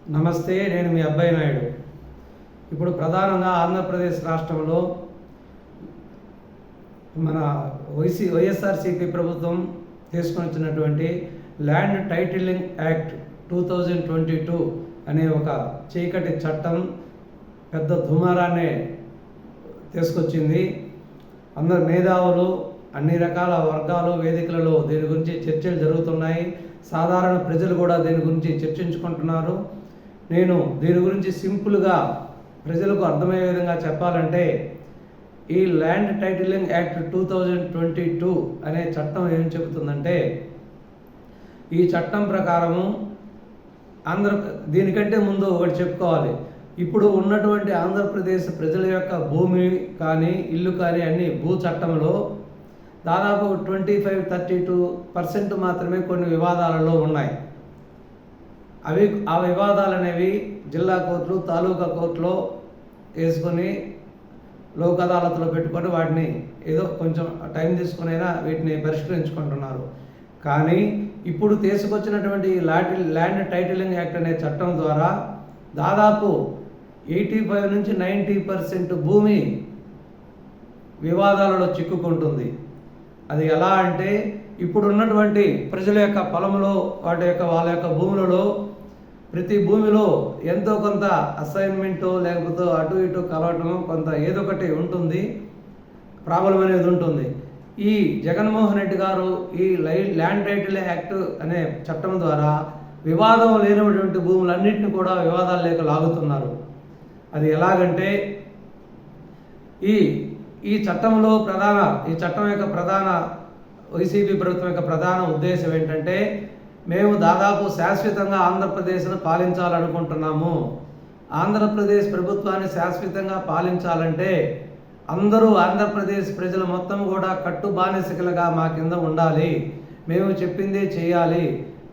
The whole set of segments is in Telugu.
నమస్తే, నేను మీ అబ్బాయి నాయుడు. ఇప్పుడు ప్రధానంగా ఆంధ్రప్రదేశ్ రాష్ట్రంలో మన వైఎస్ఆర్సీపీ ప్రభుత్వం తీసుకొని వచ్చినటువంటి ల్యాండ్ టైటిలింగ్ యాక్ట్ 2022 అనే ఒక చీకటి చట్టం పెద్ద దుమారాన్ని తీసుకొచ్చింది. అందరు మేధావులు, అన్ని రకాల వర్గాలు వేదికలలో దీని గురించి చర్చలు జరుగుతున్నాయి. సాధారణ ప్రజలు కూడా దీని గురించి చర్చించుకుంటున్నారు. నేను దీని గురించి సింపుల్గా ప్రజలకు అర్థమయ్యే విధంగా చెప్పాలంటే, ఈ ల్యాండ్ టైటిలింగ్ యాక్ట్ 2022 అనే చట్టం ఏం చెబుతుందంటే, ఈ చట్టం ప్రకారము దీనికంటే ముందు ఒకటి చెప్పుకోవాలి. ఇప్పుడు ఉన్నటువంటి ఆంధ్రప్రదేశ్ ప్రజల యొక్క భూమి కానీ ఇల్లు కానీ అన్ని భూ చట్టంలో దాదాపు 25-32% మాత్రమే కొన్ని వివాదాలలో ఉన్నాయి. ఆ వివాదాలు అనేవి జిల్లా కోర్టులు, తాలూకా కోర్టులో వేసుకొని లోక్ అదాలత్లో పెట్టుకొని వాటిని ఏదో కొంచెం టైం తీసుకునైనా వీటిని పరిష్కరించుకుంటున్నారు. కానీ ఇప్పుడు తీసుకొచ్చినటువంటి ల్యాండ్ టైటిలింగ్ యాక్ట్ అనే చట్టం ద్వారా దాదాపు 85-90% భూమి వివాదాలలో చిక్కుకుంటుంది. అది ఎలా అంటే, ఇప్పుడు ఉన్నటువంటి ప్రజల యొక్క పొలంలో వాళ్ళ యొక్క భూములలో ప్రతి భూమిలో ఎంతో కొంత అసైన్మెంటు లేకపోతే అటు ఇటు కలవటం కొంత ఏదో ఒకటి ఉంటుంది, ప్రాబ్లం అనేది ఉంటుంది. ఈ జగన్మోహన్ రెడ్డి గారు ఈ ల్యాండ్ టైటిలింగ్ యాక్ట్ అనే చట్టం ద్వారా వివాదం లేనటువంటి భూములన్నింటినీ కూడా వివాదాలు లేక లాగుతున్నారు. అది ఎలాగంటే, ఈ చట్టంలో ఈ చట్టం యొక్క ప్రధాన వైసీపీ ప్రభుత్వం యొక్క ప్రధాన ఉద్దేశం ఏంటంటే, మేము దాదాపు శాశ్వతంగా ఆంధ్రప్రదేశ్ను పాలించాలనుకుంటున్నాము. ఆంధ్రప్రదేశ్ ప్రభుత్వాన్ని శాశ్వతంగా పాలించాలంటే అందరూ ఆంధ్రప్రదేశ్ ప్రజలు మొత్తం కూడా కట్టు బానిసకులుగా మా కింద ఉండాలి, మేము చెప్పిందే చేయాలి,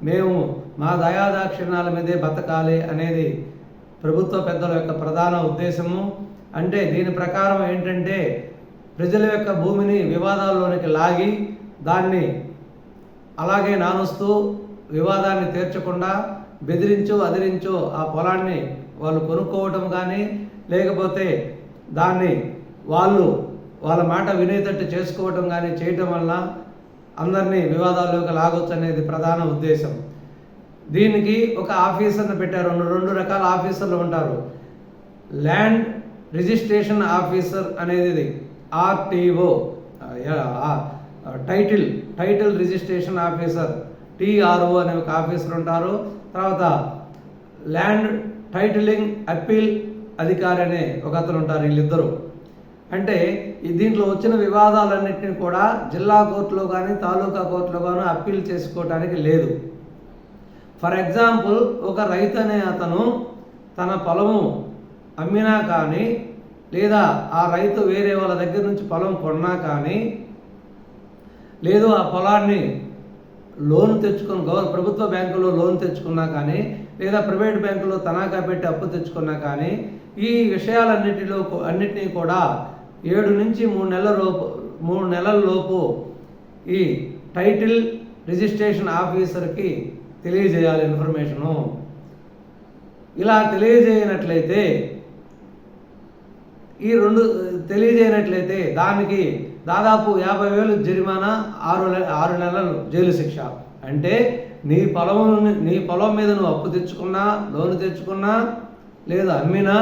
మేము మా దయాదాక్షిణ్యాల మీదే బతకాలి అనేది ప్రభుత్వ పెద్దల యొక్క ప్రధాన ఉద్దేశము. అంటే దీని ప్రకారం ఏంటంటే, ప్రజల యొక్క భూమిని వివాదాల్లోనికి లాగి దాన్ని అలాగే నానుస్తూ వివాదాన్ని తీర్చకుండా బెదిరించో అదిరించో ఆ పొలాన్ని వాళ్ళు కొనుక్కోవటం కానీ, లేకపోతే దాన్ని వాళ్ళ మాట వినేటట్టు చేసుకోవటం కానీ చేయటం వలన అందరినీ వివాదాల్లోకి లాగొచ్చు అనేది ప్రధాన ఉద్దేశం. దీనికి ఒక ఆఫీసర్ని పెట్టారు. రెండు రకాల ఆఫీసర్లు ఉంటారు. ల్యాండ్ రిజిస్ట్రేషన్ ఆఫీసర్ అనేది RTO, title registration officer TRO అనే ఒక ఆఫీసర్ ఉంటారు. తర్వాత ల్యాండ్ టైటిలింగ్ అప్పీల్ అధికారి అనే ఒక అతను ఉంటారు. వీళ్ళిద్దరూ అంటే దీంట్లో వచ్చిన వివాదాలన్నింటినీ కూడా జిల్లా కోర్టులో కానీ తాలూకా కోర్టులో కానీ అప్పీల్ చేసుకోవడానికి లేదు. ఫర్ ఎగ్జాంపుల్, ఒక రైతు అనే అతను తన పొలము అమ్మినా కానీ, లేదా ఆ రైతు వేరే వాళ్ళ దగ్గర నుంచి పొలం కొన్నా కానీ, లేదు ఆ పొలాన్ని లోన్ తెచ్చుకొని ప్రభుత్వ బ్యాంకులో లోన్ తెచ్చుకున్నా కానీ, లేదా ప్రైవేట్ బ్యాంకులో తనఖా పెట్టి అప్పు తెచ్చుకున్నా కానీ, ఈ అన్నిటినీ కూడా 7 నుంచి 3 నెలల లోపు ఈ టైటిల్ రిజిస్ట్రేషన్ ఆఫీసర్కి తెలియజేయాలి ఇన్ఫర్మేషను. ఇలా తెలియజేయనట్లయితే దానికి దాదాపు 50,000 జరిమానా, 6 నెలలు జైలు శిక్ష. అంటే నీ పొలం మీద నువ్వు అప్పు తెచ్చుకున్నా, లోన్ తెచ్చుకున్నా, లేదా అమ్మినా,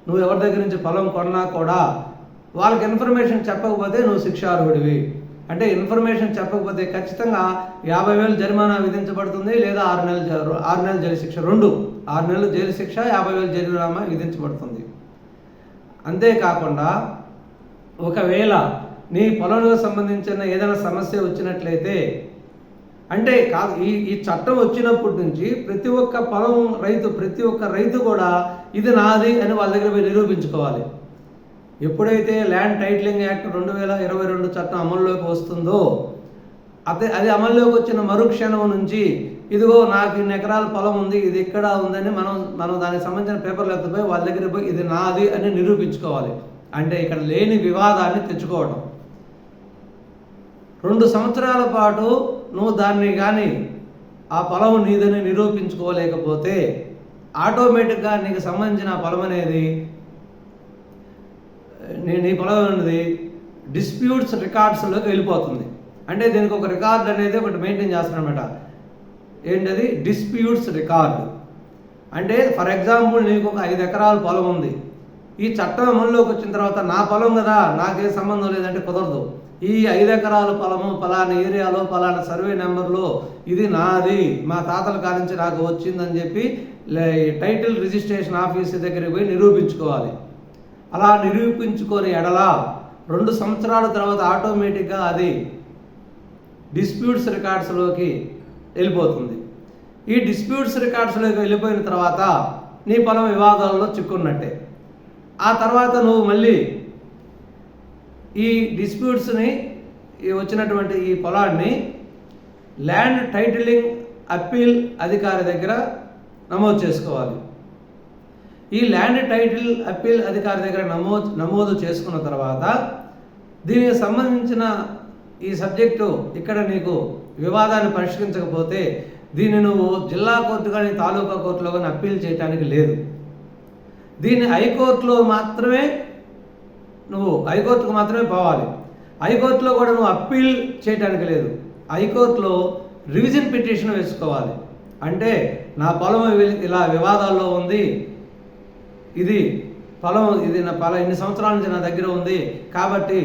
నువ్వు ఎవరి దగ్గర నుంచి పొలం కొన్నా కూడా వాళ్ళకి ఇన్ఫర్మేషన్ చెప్పకపోతే నువ్వు శిక్షార్హుడివి. అంటే ఇన్ఫర్మేషన్ చెప్పకపోతే ఖచ్చితంగా 50,000 జరిమానా విధించబడుతుంది, లేదా 6 నెలల జైలు శిక్ష. 6 నెలల జైలు శిక్ష, 50,000 జరిమానా విధించబడుతుంది. అంతేకాకుండా ఒకవేళ నీ పొలంలో సంబంధించిన ఏదైనా సమస్య వచ్చినట్లయితే, అంటే ఈ చట్టం వచ్చినప్పటి నుంచి ప్రతి ఒక్క రైతు కూడా ఇది నాది అని వాళ్ళ దగ్గర పోయి నిరూపించుకోవాలి. ఎప్పుడైతే ల్యాండ్ టైటిలింగ్ యాక్ట్ 2022 చట్టం అమల్లోకి వస్తుందో, అది అమల్లోకి వచ్చిన మరుక్షణం నుంచి ఇదిగో నాకు ఇన్ని ఎకరాల పొలం ఉంది, ఇది ఇక్కడ ఉందని మనం దానికి సంబంధించిన పేపర్లు ఎత్తపోయి వాళ్ళ దగ్గర పోయి ఇది నాది అని నిరూపించుకోవాలి. అంటే ఇక్కడ లేని వివాదాన్ని తెచ్చుకోవడం. 2 సంవత్సరాల పాటు నువ్వు దాన్ని కానీ ఆ పొలం నీదని నిరూపించుకోలేకపోతే ఆటోమేటిక్గా నీకు సంబంధించిన పొలం అనేది నీ పొలం అనేది డిస్ప్యూట్స్ రికార్డ్స్లోకి వెళ్ళిపోతుంది. అంటే దీనికి ఒక రికార్డ్ అనేది ఒకటి మెయింటైన్ చేస్తారనమాట. ఏంటది? Disputes record. అంటే ఫర్ ఎగ్జాంపుల్ నీకు ఒక 5 ఎకరాల పొలం ఉంది. ఈ చట్టం అమల్లోకి వచ్చిన తర్వాత నా పొలం కదా, నాకే సంబంధం లేదంటే కుదరదు. ఈ 5 ఎకరాల పొలము పలానా ఏరియాలో పలానా సర్వే నెంబర్లో ఇది నాది, మా తాతల కానించి నాకు వచ్చిందని చెప్పి టైటిల్ రిజిస్ట్రేషన్ ఆఫీస్ దగ్గరికి పోయి నిరూపించుకోవాలి. అలా నిరూపించుకొని ఎడలా 2 సంవత్సరాల తర్వాత ఆటోమేటిక్గా అది డిస్ప్యూట్స్ రికార్డ్స్లోకి వెళ్ళిపోతుంది. ఈ డిస్ప్యూట్స్ రికార్డ్స్లోకి వెళ్ళిపోయిన తర్వాత నీ పొలం వివాదాల్లో చిక్కున్నట్టే. ఆ తర్వాత నువ్వు మళ్ళీ ఈ డిస్ప్యూట్స్ని వచ్చినటువంటి ఈ పొలాన్ని ల్యాండ్ టైటిలింగ్ అప్పీల్ అధికారి దగ్గర నమోదు చేసుకోవాలి. ఈ ల్యాండ్ టైటిల్ అప్పీల్ అధికారి దగ్గర నమోదు చేసుకున్న తర్వాత దీనికి సంబంధించిన ఈ సబ్జెక్టు ఇక్కడ నీకు వివాదాన్ని పరిష్కరించకపోతే దీన్ని నువ్వు జిల్లా కోర్టు కానీ తాలూకా కోర్టులో కానీ అప్పీల్ చేయడానికి లేదు. దీన్ని హైకోర్టులో మాత్రమే హైకోర్టుకు మాత్రమే పోవాలి. హైకోర్టులో కూడా నువ్వు అప్పీల్ చేయడానికి లేదు. హైకోర్టులో రివిజన్ పిటిషన్ వేసుకోవాలి. అంటే నా పొలం ఇలా వివాదాల్లో ఉంది, ఇది ఇన్ని సంవత్సరాల నుంచి నా దగ్గర ఉంది కాబట్టి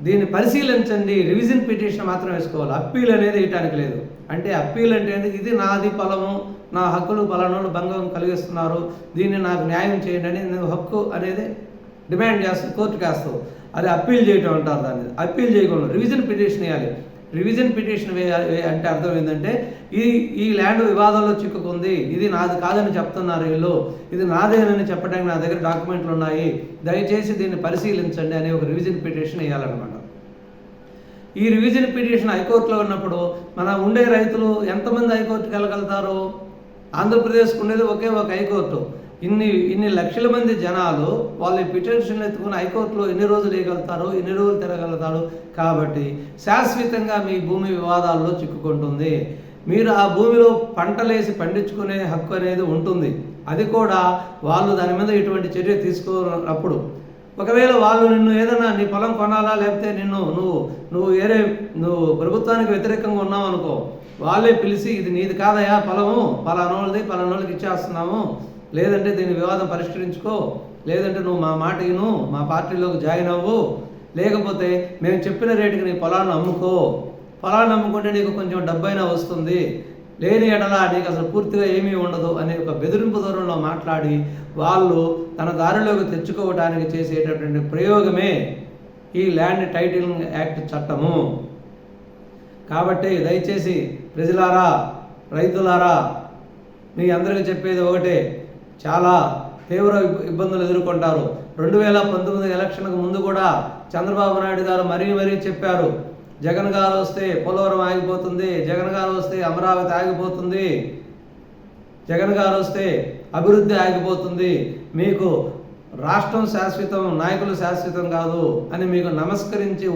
దీన్ని పరిశీలించండి, రివిజన్ పిటిషన్ మాత్రం వేసుకోవాలి. అప్పీల్ అనేది వేయటానికి లేదు. అంటే అప్పీల్ అంటే ఇది నాది పొలము, నా హక్కులు పలానోళ్ళు భంగం కలిగిస్తున్నారు, దీన్ని నాకు న్యాయం చేయండి అని నువ్వు హక్కు అనేది డిమాండ్ చేస్తావు, కోర్టుకి వేస్తావు. అది అప్పీల్ చేయటం అంటారు. దాన్ని అప్పీల్ చేయకూడదు, రివిజన్ పిటిషన్ వేయాలి. రివిజన్ పిటిషన్ అంటే అర్థం ఏంటంటే ఈ ల్యాండ్ వివాదంలో చిక్కుకుంది, ఇది నాది కాదని చెప్తున్నారు వీళ్ళు, ఇది నాదేనని చెప్పడానికి నా దగ్గర డాక్యుమెంట్లు ఉన్నాయి, దయచేసి దీన్ని పరిశీలించండి అనే ఒక రివిజన్ పిటిషన్ వేయాలన్నమాట. ఈ రివిజన్ పిటిషన్ హైకోర్టులో ఉన్నప్పుడు మన ఉండే రైతులు ఎంతమంది హైకోర్టుకి వెళ్ళగలుగుతారు? ఆంధ్రప్రదేశ్కు ఉండేది ఒకే ఒక హైకోర్టు. ఇన్ని లక్షల మంది జనాలు వాళ్ళు పిటిషన్లు ఎత్తుకుని హైకోర్టులో ఎన్ని రోజులు వేయగలుగుతారు, ఎన్ని రోజులు తిరగలుగుతారు? కాబట్టి శాశ్వతంగా మీ భూమి వివాదాల్లో చిక్కుకుంటుంది. మీరు ఆ భూమిలో పంటలేసి పండించుకునే హక్కు అనేది ఉంటుంది. అది కూడా వాళ్ళు దాని మీద ఎటువంటి చర్య తీసుకోనప్పుడు, ఒకవేళ వాళ్ళు నిన్ను ఏదైనా నీ పొలం కొనాలా లేకపోతే నువ్వు ప్రభుత్వానికి వ్యతిరేకంగా ఉన్నావు అనుకో, వాళ్ళే పిలిచి ఇది నీది కాదయా పొలము, పలానోళ్ళకి ఇచ్చేస్తున్నాము, లేదంటే దీని వివాదం పరిష్కరించుకో, లేదంటే నువ్వు మా మాట విను, మా పార్టీలోకి జాయిన్ అవ్వు, లేకపోతే మేము చెప్పిన రేటుకి నీ పొలాన్ని అమ్ముకో, పొలాన్ని అమ్ముకుంటే నీకు కొంచెం డబ్బైనా వస్తుంది, లేని ఎడలా నీకు అసలు పూర్తిగా ఏమీ ఉండదు అనే ఒక బెదిరింపు ధోరణిలో మాట్లాడి వాళ్ళు తన దారిలోకి తెచ్చుకోవడానికి చేసేటటువంటి ప్రయోగమే ఈ ల్యాండ్ టైటిలింగ్ యాక్ట్ చట్టము. కాబట్టి దయచేసి ప్రజలారా, రైతులారా, మీ అందరికీ చెప్పేది ఒకటే, చాలా తీవ్ర ఇబ్బందులు ఎదుర్కొంటారు. 2019 ఎలక్షన్కు ముందు కూడా చంద్రబాబు నాయుడు గారు మరీ చెప్పారు, జగన్ గారు వస్తే పోలవరం ఆగిపోతుంది, జగన్ గారు వస్తే అమరావతి ఆగిపోతుంది, జగన్ గారు వస్తే అభివృద్ధి ఆగిపోతుంది, మీకు రాష్ట్రం శాశ్వతం, నాయకులు శాశ్వతం కాదు అని మీకు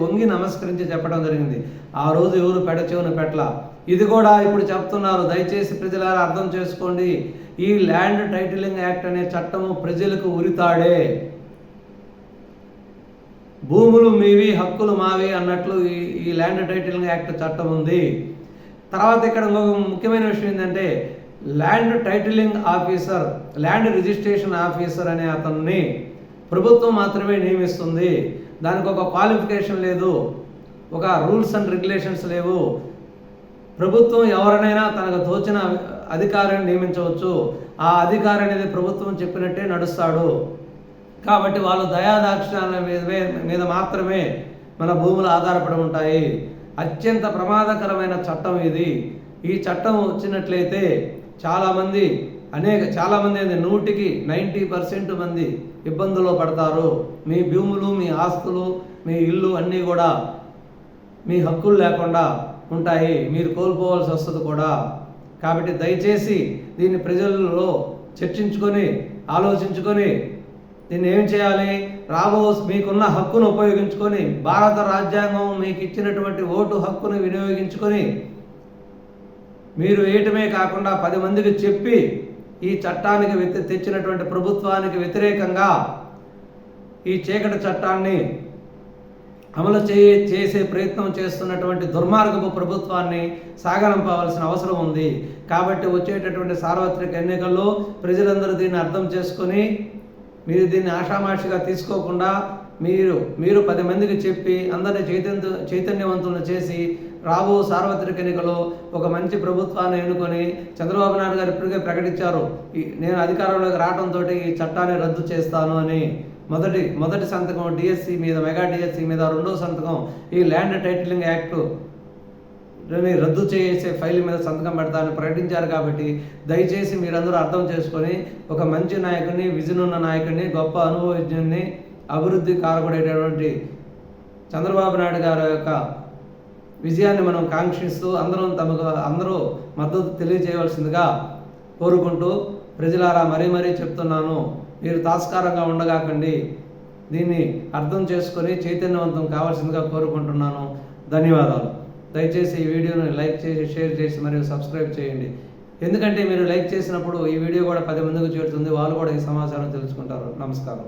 వంగి నమస్కరించి చెప్పడం జరిగింది. ఆ రోజు ఎవరు చెవున పెట్ల. ఇది కూడా ఇప్పుడు చెప్తున్నారు. దయచేసి ప్రజలారా అర్థం చేసుకోండి, ఈ ల్యాండ్ టైటిలింగ్ యాక్ట్ అనే చట్టము ప్రజలకు ఉరితాడే. భూములు మీవి, హక్కులు మావి అన్నట్లు ఈ ల్యాండ్ టైటిలింగ్ యాక్ట్ చట్టం ఉంది. తర్వాత ఇక్కడ ముఖ్యమైన విషయం ఏంటంటే land titling officer, land registration officer అనే అతన్ని ప్రభుత్వం మాత్రమే నియమిస్తుంది. దానికి ఒక క్వాలిఫికేషన్ లేదు, ఒక రూల్స్ అండ్ రెగ్యులేషన్స్ లేవు. ప్రభుత్వం ఎవరినైనా తనకు తోచిన అధికారిని నియమించవచ్చు. ఆ అధికారి అనేది ప్రభుత్వం చెప్పినట్టే నడుస్తాడు. కాబట్టి వాళ్ళు దయాదాక్షిణ్యాల మీద మాత్రమే మన భూములు ఆధారపడి ఉంటాయి. అత్యంత ప్రమాదకరమైన చట్టం ఇది. ఈ చట్టం వచ్చినట్లయితే చాలామంది 90% మంది ఇబ్బందుల్లో పడతారు. మీ భూములు, మీ ఆస్తులు, మీ ఇల్లు అన్నీ కూడా మీ హక్కులు లేకుండా ఉంటాయి, మీరు కోల్పోవాల్సి వస్తుంది కూడా. కాబట్టి దయచేసి దీన్ని ప్రజల్లో చర్చించుకొని ఆలోచించుకొని దీన్ని ఏం చేయాలి, మీకున్న హక్కును ఉపయోగించుకొని, భారత రాజ్యాంగం మీకు ఇచ్చినటువంటి ఓటు హక్కును వినియోగించుకొని మీరు వేయటమే కాకుండా 10 మందికి చెప్పి ఈ చట్టానికి తెచ్చినటువంటి ప్రభుత్వానికి వ్యతిరేకంగా ఈ చీకటి చట్టాన్ని అమలు చేసే ప్రయత్నం చేస్తున్నటువంటి దుర్మార్గపు ప్రభుత్వాన్ని సాగనంపవలసిన అవసరం ఉంది. కాబట్టి వచ్చేటటువంటి సార్వత్రిక ఎన్నికల్లో ప్రజలందరూ దీన్ని అర్థం చేసుకొని మీరు దీన్ని ఆషామాషిగా తీసుకోకుండా మీరు 10 మందికి చెప్పి అందరినీ చైతన్యవంతులను చేసి రాబో సార్వత్రిక ఎన్నికల్లో ఒక మంచి ప్రభుత్వాన్ని ఎన్నుకొని చంద్రబాబు నాయుడు గారు ఇప్పటికే ప్రకటించారు, నేను అధికారంలోకి రావడంతో ఈ చట్టాన్ని రద్దు చేస్తాను అని. మొదటి సంతకం డిఎస్సి మీద, మెగా డిఎస్సి మీద, రెండో సంతకం ఈ ల్యాండ్ టైటిలింగ్ యాక్ట్ రద్దు చేసే ఫైల్ మీద సంతకం పెడతానని ప్రకటించారు. కాబట్టి దయచేసి మీరందరూ అర్థం చేసుకొని ఒక మంచి నాయకుడిని, విజన్ ఉన్న నాయకుడిని, గొప్ప అనుభవజ్ఞుడిని, అభివృద్ధి కారపడేటటువంటి చంద్రబాబు నాయుడు గారి యొక్క విజయాన్ని మనం కాంక్షిస్తూ అందరూ మద్దతు తెలియజేయవలసిందిగా కోరుకుంటూ, ప్రజలారా మరీ చెప్తున్నాను, మీరు తాత్కారంగా ఉండగాకండి, దీన్ని అర్థం చేసుకొని చైతన్యవంతం కావాల్సిందిగా కోరుకుంటున్నాను. ధన్యవాదాలు. దయచేసి ఈ వీడియోని లైక్ చేసి, షేర్ చేసి మరియు సబ్స్క్రైబ్ చేయండి. ఎందుకంటే మీరు లైక్ చేసినప్పుడు ఈ వీడియో కూడా 10 మందికి చేరుతుంది, వాళ్ళు కూడా ఈ సమాచారం తెలుసుకుంటారు. నమస్కారం.